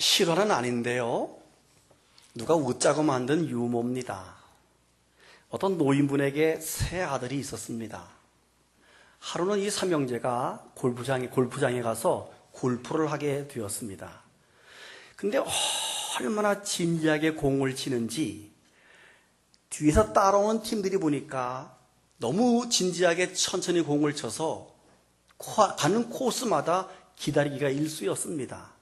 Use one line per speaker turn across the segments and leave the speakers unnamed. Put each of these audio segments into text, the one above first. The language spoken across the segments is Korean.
실화는 아닌데요. 누가 웃자고 만든 유머입니다. 어떤 노인분에게 세 아들이 있었습니다. 하루는 이 삼형제가 골프장에 가서 골프를 하게 되었습니다. 근데 얼마나 진지하게 공을 치는지 뒤에서 따라오는 팀들이 보니까 너무 진지하게 천천히 공을 쳐서 가는 코스마다 기다리기가 일쑤였습니다.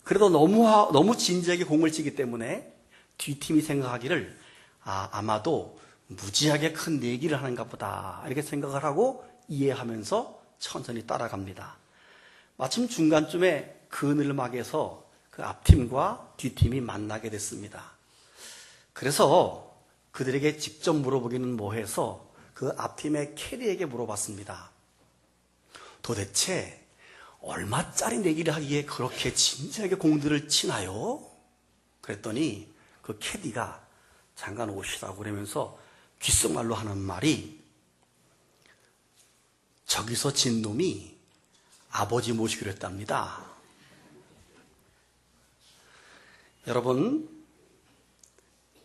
그래도 너무 진지하게 공을 치기 때문에 뒷팀이 생각하기를 아마도 무지하게 큰 내기를 하는가 보다 이렇게 생각을 하고 이해하면서 천천히 따라갑니다. 마침 중간쯤에 그늘막에서 그 앞팀과 뒷팀이 만나게 됐습니다. 그래서 그들에게 직접 물어보기는 뭐해서 그 앞팀의 캐리에게 물어봤습니다. 도대체 얼마짜리 내기를 하기에 그렇게 진지하게 공들을 치나요? 그랬더니 그 캐디가 잠깐 오시라고 그러면서 귓속말로 하는 말이 저기서 진 놈이 아버지 모시기로 했답니다. 여러분,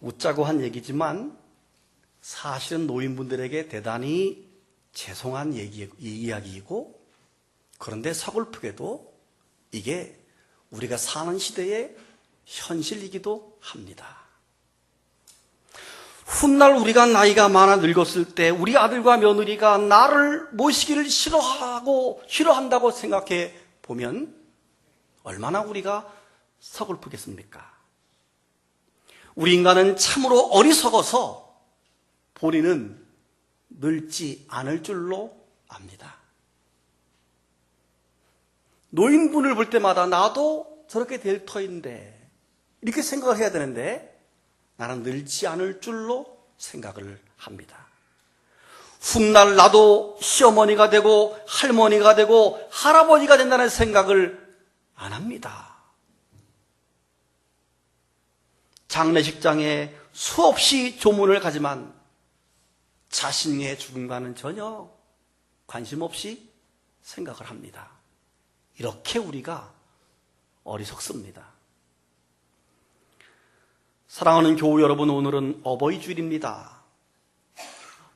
웃자고 한 얘기지만 사실은 노인분들에게 대단히 죄송한 이야기이고 그런데 서글프게도 이게 우리가 사는 시대의 현실이기도 합니다. 훗날 우리가 나이가 많아 늙었을 때 우리 아들과 며느리가 나를 모시기를 싫어한다고 생각해 보면 얼마나 우리가 서글프겠습니까? 우리 인간은 참으로 어리석어서 본인은 늙지 않을 줄로 압니다. 노인분을 볼 때마다 나도 저렇게 될 터인데 이렇게 생각을 해야 되는데 나는 늙지 않을 줄로 생각을 합니다. 훗날 나도 시어머니가 되고 할머니가 되고 할아버지가 된다는 생각을 안 합니다. 장례식장에 수없이 조문을 가지만 자신의 죽음과는 전혀 관심 없이 생각을 합니다. 이렇게 우리가 어리석습니다. 사랑하는 교우 여러분, 오늘은 어버이주일입니다.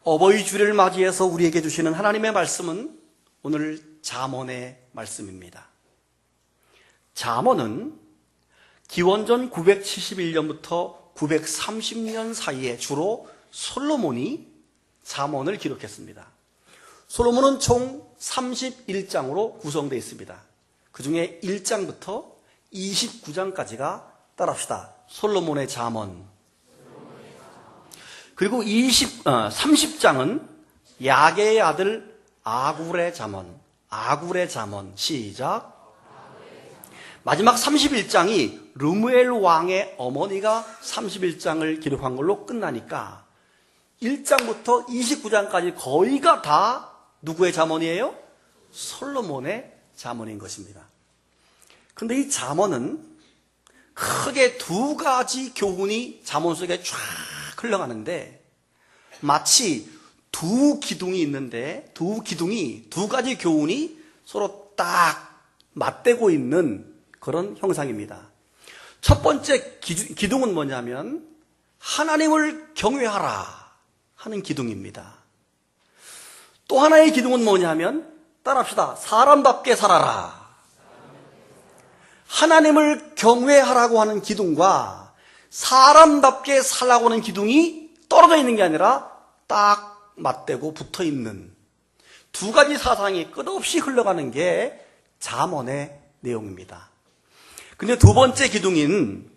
어버이주일을 맞이해서 우리에게 주시는 하나님의 말씀은 오늘 잠언의 말씀입니다. 잠언은 기원전 971년부터 930년 사이에 주로 솔로몬이 잠언을 기록했습니다. 솔로몬은 총 31장으로 구성되어 있습니다. 그 중에 1장부터 29장까지가 따라합시다. 솔로몬의 잠언. 그리고 30장은 야게의 아들 아굴의 잠언. 아굴의 잠언. 시작. 마지막 31장이 르무엘 왕의 어머니가 31장을 기록한 걸로 끝나니까 1장부터 29장까지 거의가 다 누구의 잠언이에요? 솔로몬의 잠언인 것입니다. 그런데 이 잠언은 크게 두 가지 교훈이 잠언 속에 쫙 흘러가는데 마치 두 기둥이 있는데 두 가지 교훈이 서로 딱 맞대고 있는 그런 형상입니다. 첫 번째 기둥은 뭐냐면 하나님을 경외하라 하는 기둥입니다. 또 하나의 기둥은 뭐냐면 따라합시다. 사람답게 살아라. 하나님을 경외하라고 하는 기둥과 사람답게 살라고 하는 기둥이 떨어져 있는 게 아니라 딱 맞대고 붙어 있는 두 가지 사상이 끝없이 흘러가는 게 잠언의 내용입니다. 근데 두 번째 기둥인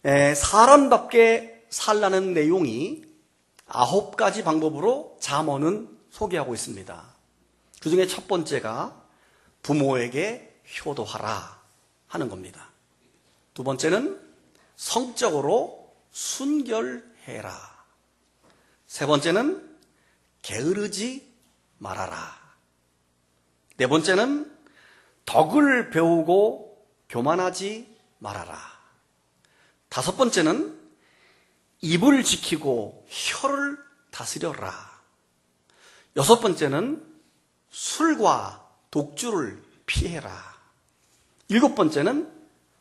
사람답게 살라는 내용이 9가지 방법으로 잠언은 소개하고 있습니다. 그 중에 첫 번째가 부모에게 효도하라 하는 겁니다. 두 번째는 성적으로 순결해라. 세 번째는 게으르지 말아라. 네 번째는 덕을 배우고 교만하지 말아라. 다섯 번째는 입을 지키고 혀를 다스려라. 여섯 번째는 술과 독주를 피해라. 일곱 번째는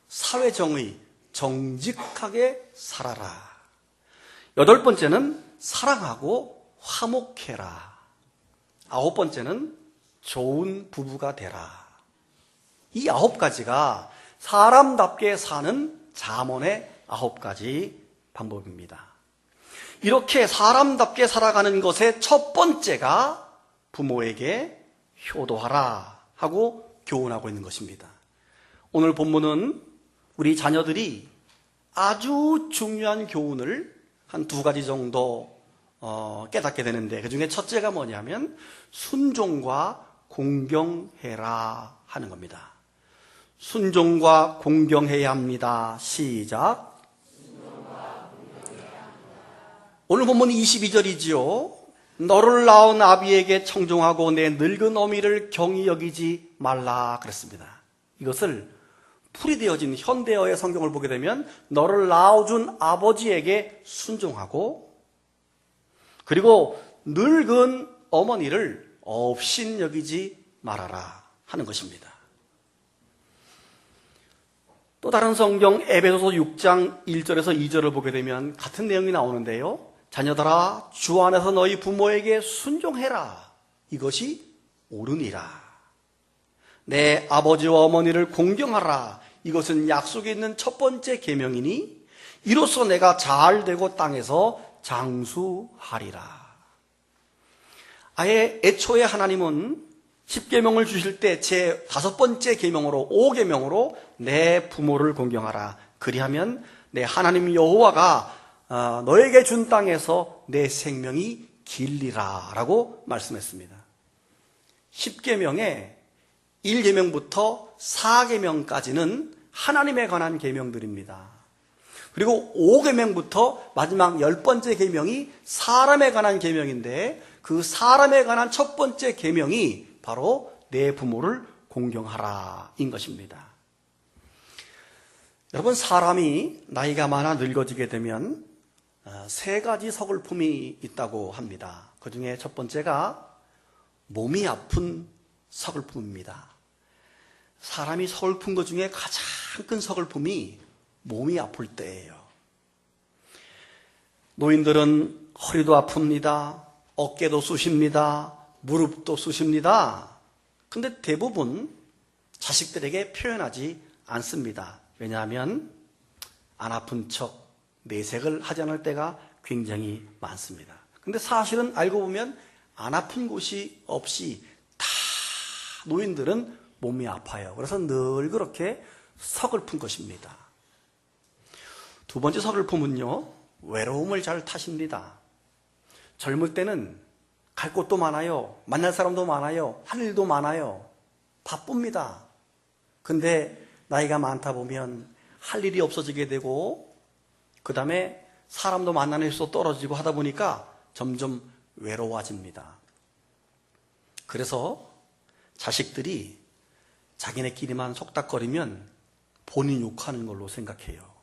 사회정의, 정직하게 살아라. 8번째는 사랑하고 화목해라. 9번째는 좋은 부부가 되라. 이 9가지가 사람답게 사는 잠언의 9가지 방법입니다. 이렇게 사람답게 살아가는 것의 첫 번째가 부모에게 효도하라 하고 교훈하고 있는 것입니다. 오늘 본문은 우리 자녀들이 아주 중요한 교훈을 한 2가지 정도 깨닫게 되는데, 그 중에 첫째가 뭐냐면 순종과 공경해라 하는 겁니다. 순종과 공경해야 합니다. 시작. 오늘 본문이 22절이지요. 너를 낳은 아비에게 청종하고 내 늙은 어미를 경히 여기지 말라 그랬습니다. 이것을 풀이되어진 현대어의 성경을 보게 되면 너를 낳아준 아버지에게 순종하고, 그리고 늙은 어머니를 업신 여기지 말아라 하는 것입니다. 또 다른 성경 에베소서 6장 1절에서 2절을 보게 되면 같은 내용이 나오는데요. 자녀들아, 주 안에서 너희 부모에게 순종해라. 이것이 옳으니라. 내 아버지와 어머니를 공경하라. 이것은 약속에 있는 첫 번째 계명이니 이로써 내가 잘 되고 땅에서 장수하리라. 아예 애초에 하나님은 10계명을 주실 때 제 5번째 계명으로 5계명으로 내 부모를 공경하라. 그리하면 내 하나님 여호와가 너에게 준 땅에서 내 생명이 길리라 라고 말씀했습니다. 10계명의 1계명부터 4계명까지는 하나님에 관한 계명들입니다. 그리고 5계명부터 마지막 10번째 계명이 사람에 관한 계명인데, 그 사람에 관한 첫 번째 계명이 바로 내 부모를 공경하라 인 것입니다. 여러분, 사람이 나이가 많아 늙어지게 되면 3가지 서글픔이 있다고 합니다. 그 중에 첫 번째가 몸이 아픈 서글픔입니다. 사람이 서글픈 것 중에 가장 큰 서글픔이 몸이 아플 때예요. 노인들은 허리도 아픕니다. 어깨도 쑤십니다. 무릎도 쑤십니다. 근데 대부분 자식들에게 표현하지 않습니다. 왜냐하면 안 아픈 척 내색을 하지 않을 때가 굉장히 많습니다. 근데 사실은 알고 보면 안 아픈 곳이 없이 다 노인들은 몸이 아파요. 그래서 늘 그렇게 서글픈 것입니다. 2번째 서글픔은요, 외로움을 잘 타십니다. 젊을 때는 갈 곳도 많아요. 만날 사람도 많아요. 할 일도 많아요. 바쁩니다. 근데 나이가 많다 보면 할 일이 없어지게 되고, 그 다음에 사람도 만나는 횟수 떨어지고 하다 보니까 점점 외로워집니다. 그래서 자식들이 자기네끼리만 속닥거리면 본인 욕하는 걸로 생각해요.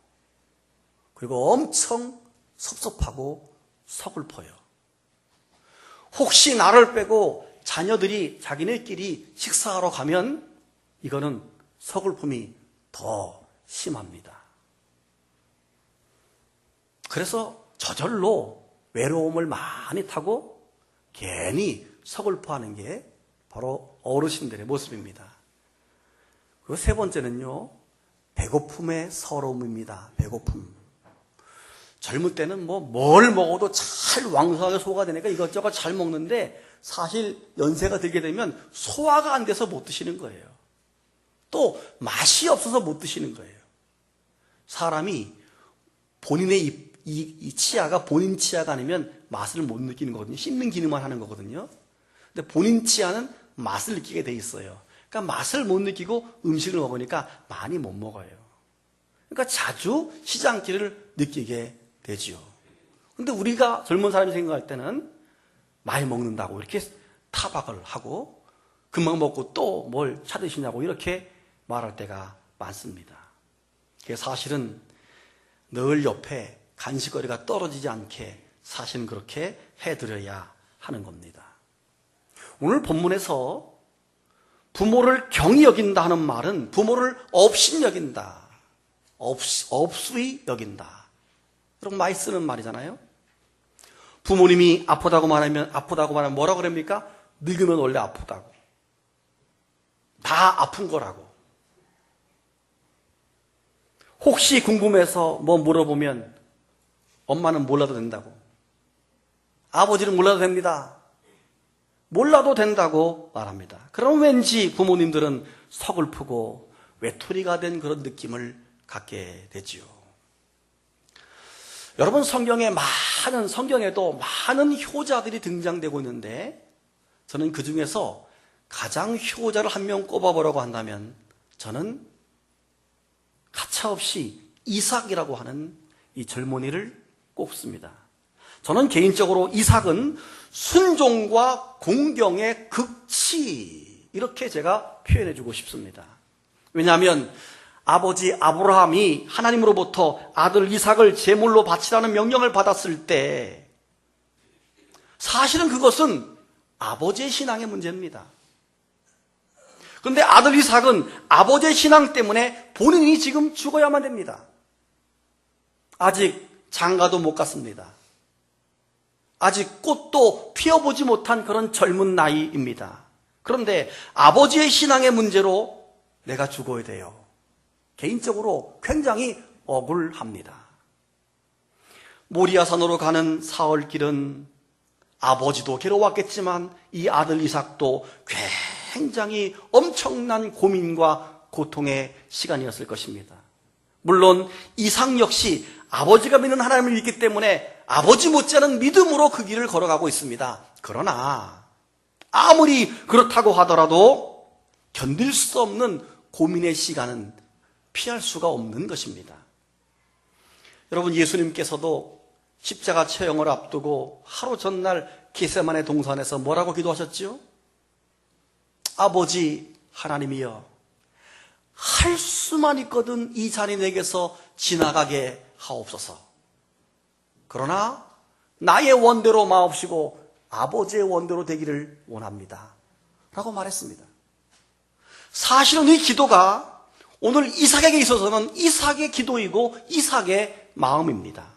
그리고 엄청 섭섭하고 서글퍼요. 혹시 나를 빼고 자녀들이 자기네끼리 식사하러 가면 이거는 서글픔이 더 심합니다. 그래서 저절로 외로움을 많이 타고 괜히 서글퍼하는 게 바로 어르신들의 모습입니다. 그리고 3번째는요, 배고픔의 서러움입니다. 배고픔. 젊을 때는 뭘 먹어도 잘 왕성하게 소화가 되니까 이것저것 잘 먹는데, 사실 연세가 들게 되면 소화가 안 돼서 못 드시는 거예요. 또 맛이 없어서 못 드시는 거예요. 사람이 본인의 이 치아가 본인 치아가 아니면 맛을 못 느끼는 거거든요. 씹는 기능만 하는 거거든요. 근데 본인 치아는 맛을 느끼게 돼 있어요. 그러니까 맛을 못 느끼고 음식을 먹으니까 많이 못 먹어요. 그러니까 자주 시장기를 느끼게 되지요. 근데 우리가 젊은 사람이 생각할 때는 많이 먹는다고 이렇게 타박을 하고, 금방 먹고 또 뭘 찾으시냐고 이렇게 말할 때가 많습니다. 사실은 늘 옆에 간식거리가 떨어지지 않게 사실은 그렇게 해드려야 하는 겁니다. 오늘 본문에서 부모를 경히 여긴다 하는 말은 부모를 업신 여긴다, 없수히 여긴다. 그럼 많이 쓰는 말이잖아요. 부모님이 아프다고 말하면 뭐라고 그럽니까? 늙으면 원래 아프다고. 다 아픈 거라고. 혹시 궁금해서 뭐 물어보면 엄마는 몰라도 된다고. 아버지는 몰라도 됩니다. 몰라도 된다고 말합니다. 그럼 왠지 부모님들은 서글프고 외톨이가 된 그런 느낌을 갖게 되지요. 여러분, 성경에도 많은 효자들이 등장되고 있는데 저는 그 중에서 가장 효자를 한 명 꼽아보라고 한다면 저는 가차없이 이삭이라고 하는 이 젊은이를 꼽습니다. 저는 개인적으로 이삭은 순종과 공경의 극치, 이렇게 제가 표현해주고 싶습니다. 왜냐하면 아버지 아브라함이 하나님으로부터 아들 이삭을 제물로 바치라는 명령을 받았을 때 사실은 그것은 아버지의 신앙의 문제입니다. 그런데 아들 이삭은 아버지의 신앙 때문에 본인이 지금 죽어야만 됩니다. 아직 장가도 못 갔습니다. 아직 꽃도 피어보지 못한 그런 젊은 나이입니다. 그런데 아버지의 신앙의 문제로 내가 죽어야 돼요. 개인적으로 굉장히 억울합니다. 모리아산으로 가는 사흘길은 아버지도 괴로웠겠지만 이 아들 이삭도 굉장히 엄청난 고민과 고통의 시간이었을 것입니다. 물론 이삭 역시 아버지가 믿는 하나님을 믿기 때문에 아버지 못지않은 믿음으로 그 길을 걸어가고 있습니다. 그러나 아무리 그렇다고 하더라도 견딜 수 없는 고민의 시간은 피할 수가 없는 것입니다. 여러분, 예수님께서도 십자가 처형을 앞두고 하루 전날 겟세마네 동산에서 뭐라고 기도하셨지요? 아버지 하나님이여, 할 수만 있거든 이 잔이 내게서 지나가게 하옵소서. 그러나 나의 원대로 마옵시고 아버지의 원대로 되기를 원합니다. 라고 말했습니다. 사실은 이 기도가 오늘 이삭에게 있어서는 이삭의 기도이고 이삭의 마음입니다.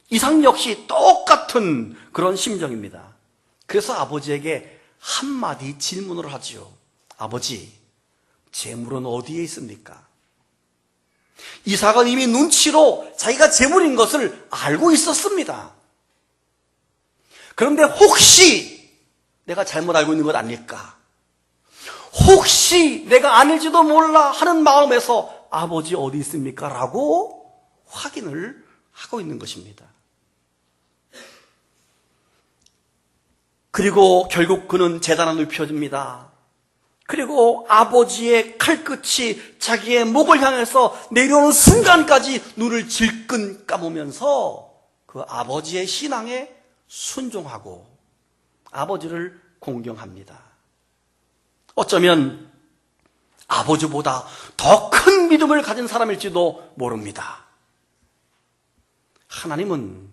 이삭 역시 똑같은 그런 심정입니다. 그래서 아버지에게 한마디 질문을 하지요. 아버지, 재물은 어디에 있습니까? 이삭은 이미 눈치로 자기가 재물인 것을 알고 있었습니다. 그런데 혹시 내가 잘못 알고 있는 것 아닐까? 혹시 내가 아닐지도 몰라 하는 마음에서 아버지 어디 있습니까? 라고 확인을 하고 있는 것입니다. 그리고 결국 그는 제단을 눕혀줍니다. 그리고 아버지의 칼끝이 자기의 목을 향해서 내려오는 순간까지 눈을 질끈 감으면서 그 아버지의 신앙에 순종하고 아버지를 공경합니다. 어쩌면 아버지보다 더 큰 믿음을 가진 사람일지도 모릅니다. 하나님은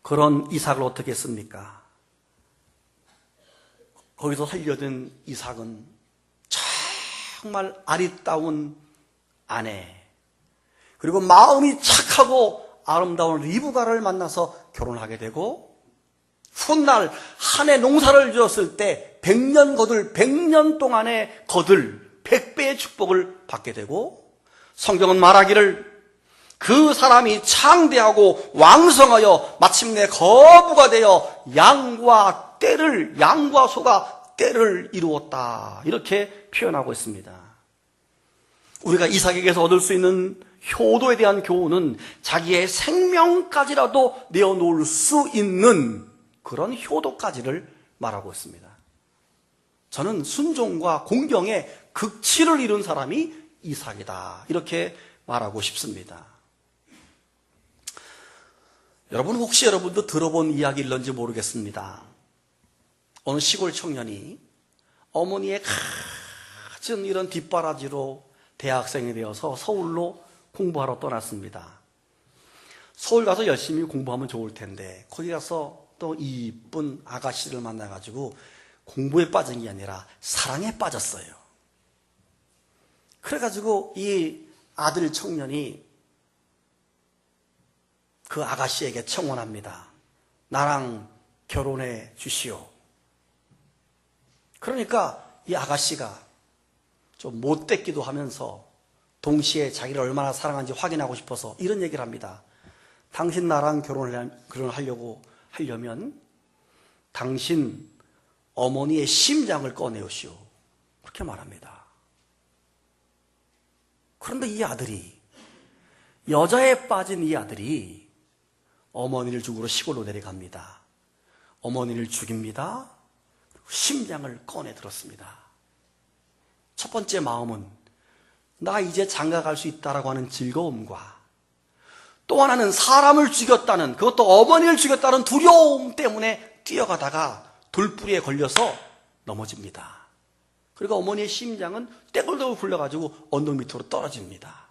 그런 이삭을 어떻게 했습니까? 거기서 살려진 이삭은 정말 아리따운 아내, 그리고 마음이 착하고 아름다운 리브가를 만나서 결혼하게 되고, 훗날 한 해 농사를 지었을 때 100년 동안의 거들 100배의 축복을 받게 되고, 성경은 말하기를 그 사람이 창대하고 왕성하여 마침내 거부가 되어 양과 소가 떼를 이루었다, 이렇게 표현하고 있습니다. 우리가 이삭에게서 얻을 수 있는 효도에 대한 교훈은 자기의 생명까지라도 내어놓을 수 있는 그런 효도까지를 말하고 있습니다. 저는 순종과 공경의 극치를 이룬 사람이 이삭이다, 이렇게 말하고 싶습니다. 여러분, 혹시 여러분도 들어본 이야기일런지 모르겠습니다. 어느 시골 청년이 어머니의 갖은 이런 뒷바라지로 대학생이 되어서 서울로 공부하러 떠났습니다. 서울 가서 열심히 공부하면 좋을 텐데 거기 가서 또 이쁜 아가씨를 만나가지고 공부에 빠진 게 아니라 사랑에 빠졌어요. 그래가지고 이 아들 청년이 그 아가씨에게 청혼합니다. 나랑 결혼해 주시오. 그러니까 이 아가씨가 좀 못됐기도 하면서 동시에 자기를 얼마나 사랑하는지 확인하고 싶어서 이런 얘기를 합니다. 당신 나랑 결혼하려고 하려면 당신 어머니의 심장을 꺼내오시오. 그렇게 말합니다. 그런데 이 아들이, 여자에 빠진 이 아들이 어머니를 죽으러 시골로 내려갑니다. 어머니를 죽입니다. 심장을 꺼내 들었습니다. 첫 번째 마음은 나 이제 장가갈 수 있다라고 하는 즐거움과, 또 하나는 사람을 죽였다는, 그것도 어머니를 죽였다는 두려움 때문에 뛰어가다가 돌뿌리에 걸려서 넘어집니다. 그리고 어머니의 심장은 떼굴떼굴 굴러가지고 언덕 밑으로 떨어집니다.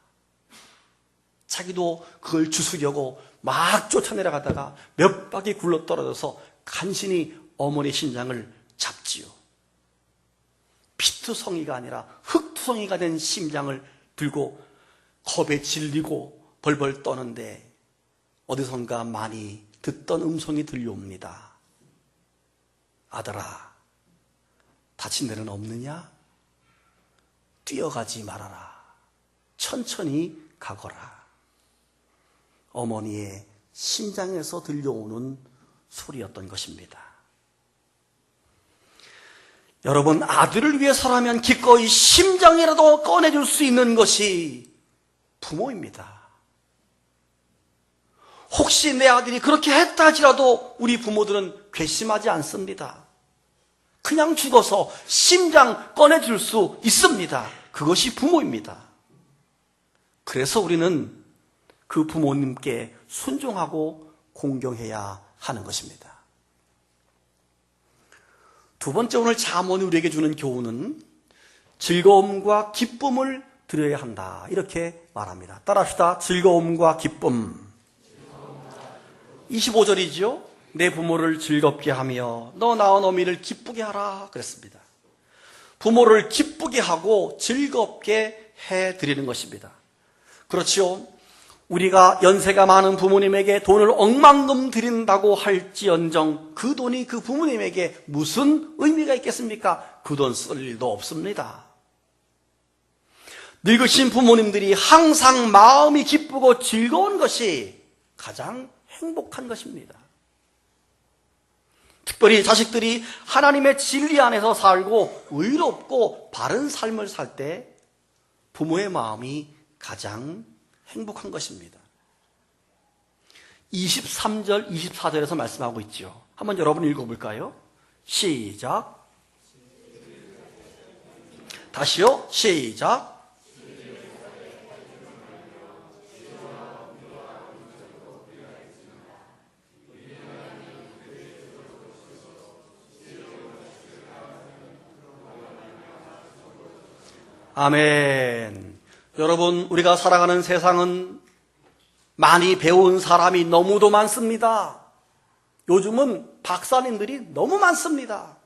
자기도 그걸 주스려고 막 쫓아내려가다가 몇 바퀴 굴러 떨어져서 간신히 어머니의 심장을 잡지요. 피투성이가 아니라 흙투성이가 된 심장을 들고 겁에 질리고 벌벌 떠는데 어디선가 많이 듣던 음성이 들려옵니다. 아들아, 다친 데는 없느냐? 뛰어가지 말아라. 천천히 가거라. 어머니의 심장에서 들려오는 소리였던 것입니다. 여러분, 아들을 위해서라면 기꺼이 심장이라도 꺼내줄 수 있는 것이 부모입니다. 혹시 내 아들이 그렇게 했다 할지라도 우리 부모들은 괘씸하지 않습니다. 그냥 죽어서 심장 꺼내줄 수 있습니다. 그것이 부모입니다. 그래서 우리는 그 부모님께 순종하고 공경해야 하는 것입니다. 두 번째, 오늘 잠언이 우리에게 주는 교훈은 즐거움과 기쁨을 드려야 한다, 이렇게 말합니다. 따라합시다. 즐거움과 기쁨. 25절이죠. 내 부모를 즐겁게 하며 너 낳은 어미를 기쁘게 하라 그랬습니다. 부모를 기쁘게 하고 즐겁게 해드리는 것입니다. 그렇죠. 우리가 연세가 많은 부모님에게 돈을 억만금 드린다고 할지언정 그 돈이 그 부모님에게 무슨 의미가 있겠습니까? 그 돈 쓸 일도 없습니다. 늙으신 부모님들이 항상 마음이 기쁘고 즐거운 것이 가장 행복한 것입니다. 특별히 자식들이 하나님의 진리 안에서 살고 의롭고 바른 삶을 살 때 부모의 마음이 가장 행복한 것입니다. 23절, 24절에서 말씀하고 있죠. 한번 여러분 읽어볼까요? 시작. 다시요. 시작. 아멘. 여러분, 우리가 살아가는 세상은 많이 배운 사람이 너무도 많습니다. 요즘은 박사님들이 너무 많습니다.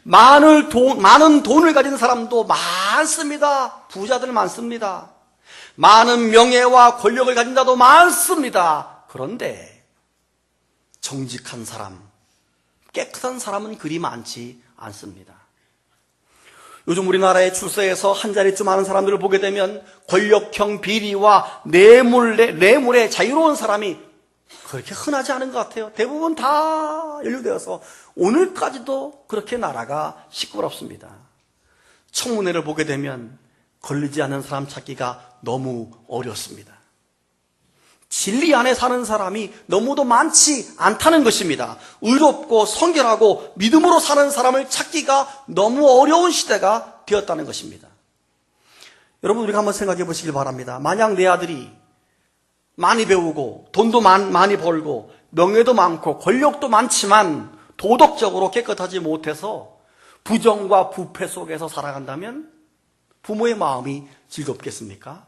많은 돈을 가진 사람도 많습니다. 부자들 많습니다. 많은 명예와 권력을 가진 자도 많습니다. 그런데 정직한 사람, 깨끗한 사람은 그리 많지 않습니다. 요즘 우리나라의 출세에서 한 자리쯤 하는 사람들을 보게 되면 권력형 비리와 뇌물의 자유로운 사람이 그렇게 흔하지 않은 것 같아요. 대부분 다 연루되어서 오늘까지도 그렇게 나라가 시끄럽습니다. 청문회를 보게 되면 걸리지 않는 사람 찾기가 너무 어렵습니다. 진리 안에 사는 사람이 너무도 많지 않다는 것입니다. 의롭고 성결하고 믿음으로 사는 사람을 찾기가 너무 어려운 시대가 되었다는 것입니다. 여러분, 우리가 한번 생각해 보시길 바랍니다. 만약 내 아들이 많이 배우고 돈도 많이 벌고 명예도 많고 권력도 많지만 도덕적으로 깨끗하지 못해서 부정과 부패 속에서 살아간다면 부모의 마음이 즐겁겠습니까?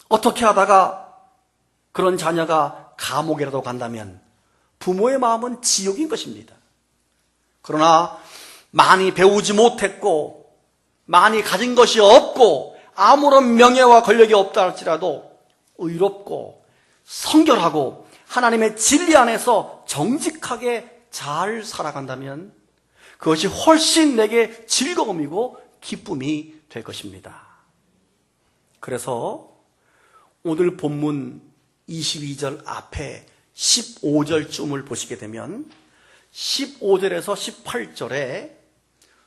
어떻게 하다가 그런 자녀가 감옥이라도 간다면 부모의 마음은 지옥인 것입니다. 그러나 많이 배우지 못했고 많이 가진 것이 없고 아무런 명예와 권력이 없다 할지라도 의롭고 성결하고 하나님의 진리 안에서 정직하게 잘 살아간다면 그것이 훨씬 내게 즐거움이고 기쁨이 될 것입니다. 그래서 오늘 본문 22절 앞에 15절쯤을 보시게 되면 15절에서 18절에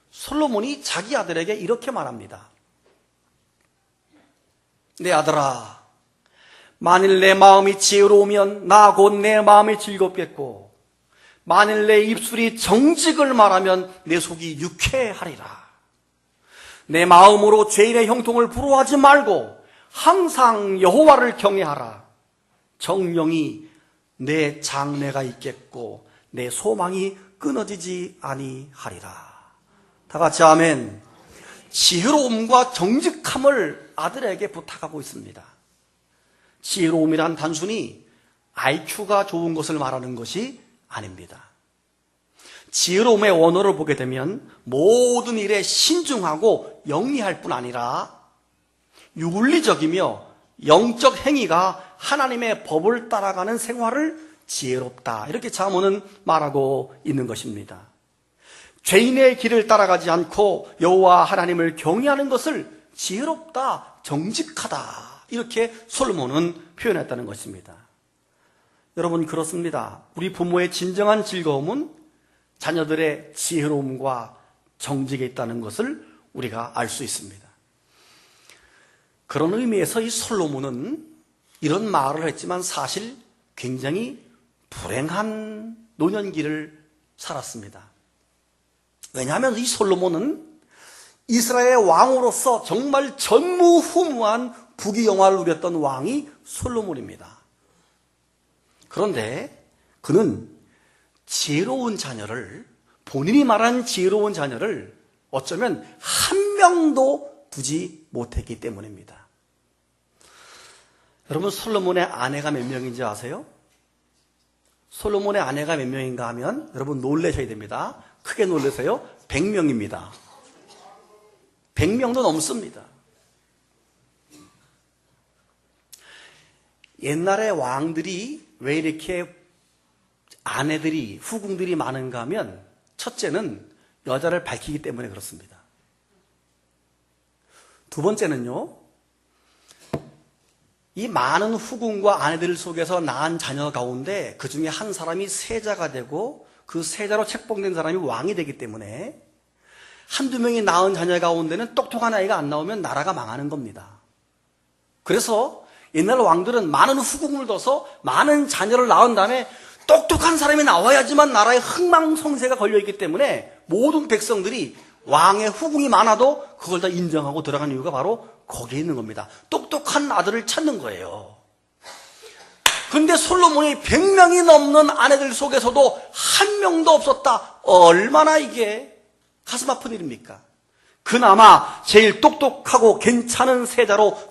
솔로몬이 자기 아들에게 이렇게 말합니다. 내 아들아, 만일 내 마음이 지혜로우면 나 곧 내 마음이 즐겁겠고 만일 내 입술이 정직을 말하면 내 속이 유쾌하리라. 내 마음으로 죄인의 형통을 부러워하지 말고 항상 여호와를 경외하라. 정령이 내 장래가 있겠고 내 소망이 끊어지지 아니하리라. 다 같이 아멘. 지혜로움과 정직함을 아들에게 부탁하고 있습니다. 지혜로움이란 단순히 IQ가 좋은 것을 말하는 것이 아닙니다. 지혜로움의 원어를 보게 되면 모든 일에 신중하고 영리할 뿐 아니라 윤리적이며 영적 행위가 하나님의 법을 따라가는 생활을 지혜롭다, 이렇게 잠언은 말하고 있는 것입니다. 죄인의 길을 따라가지 않고 여호와 하나님을 경외하는 것을 지혜롭다, 정직하다, 이렇게 솔로몬은 표현했다는 것입니다. 여러분, 그렇습니다. 우리 부모의 진정한 즐거움은 자녀들의 지혜로움과 정직에 있다는 것을 우리가 알 수 있습니다. 그런 의미에서 이 솔로몬은 이런 말을 했지만 사실 굉장히 불행한 노년기를 살았습니다. 왜냐하면 이 솔로몬은 이스라엘의 왕으로서 정말 전무후무한 부귀영화를 누렸던 왕이 솔로몬입니다. 그런데 그는 지혜로운 자녀를, 본인이 말한 지혜로운 자녀를 어쩌면 한 명도 두지 못했기 때문입니다. 여러분, 솔로몬의 아내가 몇 명인지 아세요? 솔로몬의 아내가 몇 명인가 하면 여러분 놀라셔야 됩니다. 크게 놀라세요. 100명입니다. 100명도 넘습니다. 옛날에 왕들이 왜 이렇게 아내들이, 후궁들이 많은가 하면 첫째는 여자를 밝히기 때문에 그렇습니다. 두 번째는요, 이 많은 후궁과 아내들 속에서 낳은 자녀 가운데 그 중에 한 사람이 세자가 되고 그 세자로 책봉된 사람이 왕이 되기 때문에 한두 명이 낳은 자녀 가운데는 똑똑한 아이가 안 나오면 나라가 망하는 겁니다. 그래서 옛날 왕들은 많은 후궁을 둬서 많은 자녀를 낳은 다음에 똑똑한 사람이 나와야지만 나라에 흥망성쇠가 걸려있기 때문에 모든 백성들이 왕의 후궁이 많아도 그걸 다 인정하고 들어간 이유가 바로 거기에 있는 겁니다. 똑똑한 아들을 찾는 거예요. 그런데 솔로몬이 100명이 넘는 아내들 속에서도 한 명도 없었다. 얼마나 이게 가슴 아픈 일입니까? 그나마 제일 똑똑하고 괜찮은 세자로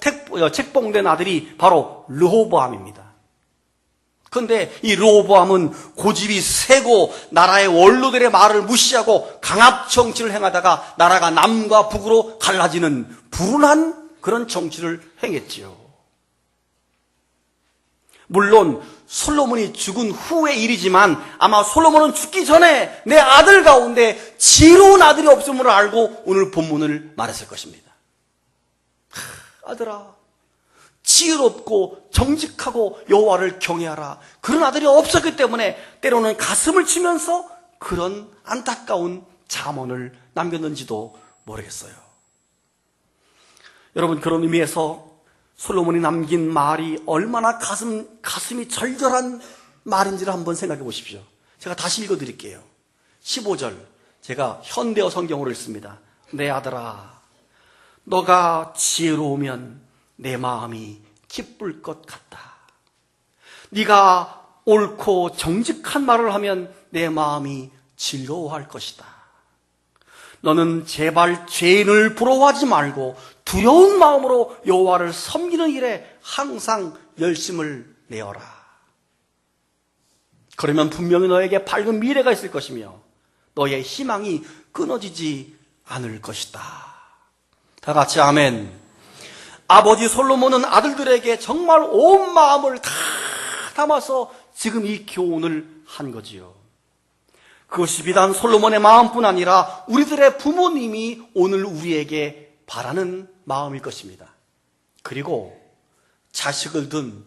책봉된 아들이 바로 르호보암입니다. 그런데 이 르호보암은 고집이 세고 나라의 원로들의 말을 무시하고 강압 정치를 행하다가 나라가 남과 북으로 갈라지는 불운한 그런 정치를 행했지요. 물론 솔로몬이 죽은 후의 일이지만 아마 솔로몬은 죽기 전에 내 아들 가운데 지혜로운 아들이 없음을 알고 오늘 본문을 말했을 것입니다. 아들아, 지혜롭고 정직하고 여호와를 경외하라. 그런 아들이 없었기 때문에 때로는 가슴을 치면서 그런 안타까운 잠언을 남겼는지도 모르겠어요. 여러분, 그런 의미에서 솔로몬이 남긴 말이 얼마나 가슴이 절절한 말인지를 한번 생각해 보십시오. 제가 다시 읽어드릴게요. 15절, 제가 현대어 성경으로 읽습니다. 내 아들아, 너가 지혜로우면 내 마음이 기쁠 것 같다. 네가 옳고 정직한 말을 하면 내 마음이 즐거워할 것이다. 너는 제발 죄인을 부러워하지 말고 두려운 마음으로 여호와를 섬기는 일에 항상 열심을 내어라. 그러면 분명히 너에게 밝은 미래가 있을 것이며 너의 희망이 끊어지지 않을 것이다. 다 같이 아멘. 아버지 솔로몬은 아들들에게 정말 온 마음을 다 담아서 지금 이 교훈을 한 거지요. 그것이 비단 솔로몬의 마음뿐 아니라 우리들의 부모님이 오늘 우리에게 바라는 마음일 것입니다. 그리고 자식을 둔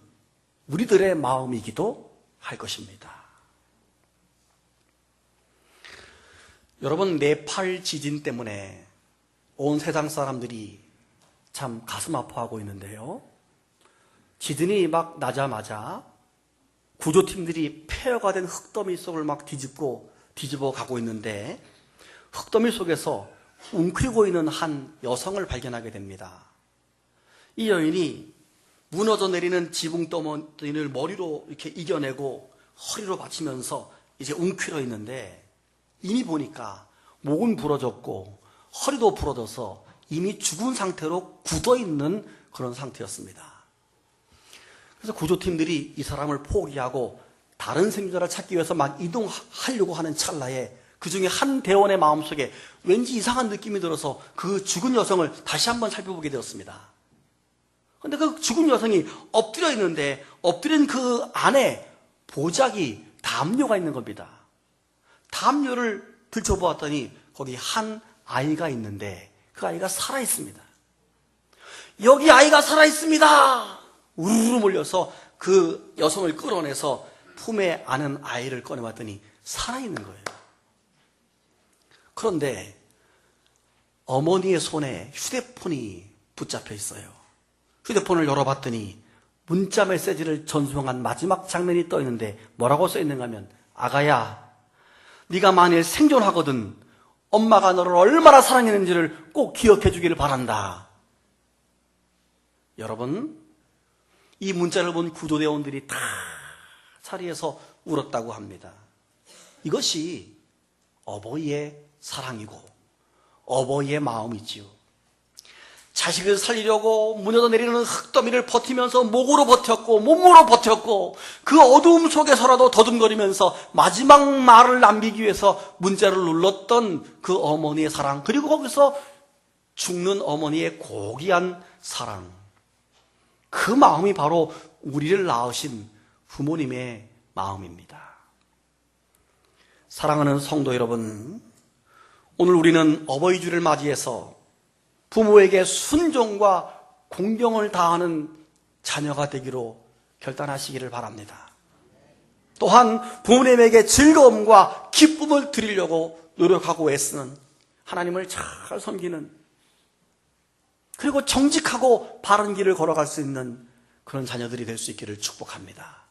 우리들의 마음이기도 할 것입니다. 여러분, 네팔 지진 때문에 온 세상 사람들이 참 가슴 아파하고 있는데요. 지진이 막 나자마자 구조팀들이 폐허가 된 흙더미 속을 막 뒤집어 가고 있는데 흙더미 속에서 웅크리고 있는 한 여성을 발견하게 됩니다. 이 여인이 무너져 내리는 지붕더미를 머리로 이렇게 이겨내고 허리로 받치면서 이제 웅크려 있는데 이미 보니까 목은 부러졌고 허리도 부러져서 이미 죽은 상태로 굳어있는 그런 상태였습니다. 그래서 구조팀들이 이 사람을 포기하고 다른 생존자를 찾기 위해서 막 이동하려고 하는 찰나에 그 중에 한 대원의 마음속에 왠지 이상한 느낌이 들어서 그 죽은 여성을 다시 한번 살펴보게 되었습니다. 그런데 그 죽은 여성이 엎드려 있는데 엎드린 그 안에 보자기 담요가 있는 겁니다. 담요를 들춰보았더니 거기 한 아이가 있는데 그 아이가 살아있습니다. 여기 아이가 살아있습니다. 우르르 몰려서 그 여성을 끌어내서 품에 안은 아이를 꺼내봤더니 살아있는 거예요. 그런데 어머니의 손에 휴대폰이 붙잡혀 있어요. 휴대폰을 열어봤더니 문자 메시지를 전송한 마지막 장면이 떠 있는데 뭐라고 써 있는가 하면, 아가야, 네가 만일 생존하거든 엄마가 너를 얼마나 사랑했는지를 꼭 기억해 주기를 바란다. 여러분, 이 문자를 본 구조대원들이 다 자리에서 울었다고 합니다. 이것이 어버이의 사랑이고 어버이의 마음이지요. 자식을 살리려고 무너져 내리는 흙더미를 버티면서 목으로 버텼고 몸으로 버텼고 그 어두움 속에서라도 더듬거리면서 마지막 말을 남기기 위해서 문자를 눌렀던 그 어머니의 사랑, 그리고 거기서 죽는 어머니의 고귀한 사랑, 그 마음이 바로 우리를 낳으신 부모님의 마음입니다. 사랑하는 성도 여러분, 오늘 우리는 어버이 주를 맞이해서 부모에게 순종과 공경을 다하는 자녀가 되기로 결단하시기를 바랍니다. 또한 부모님에게 즐거움과 기쁨을 드리려고 노력하고 애쓰는, 하나님을 잘 섬기는, 그리고 정직하고 바른 길을 걸어갈 수 있는 그런 자녀들이 될 수 있기를 축복합니다.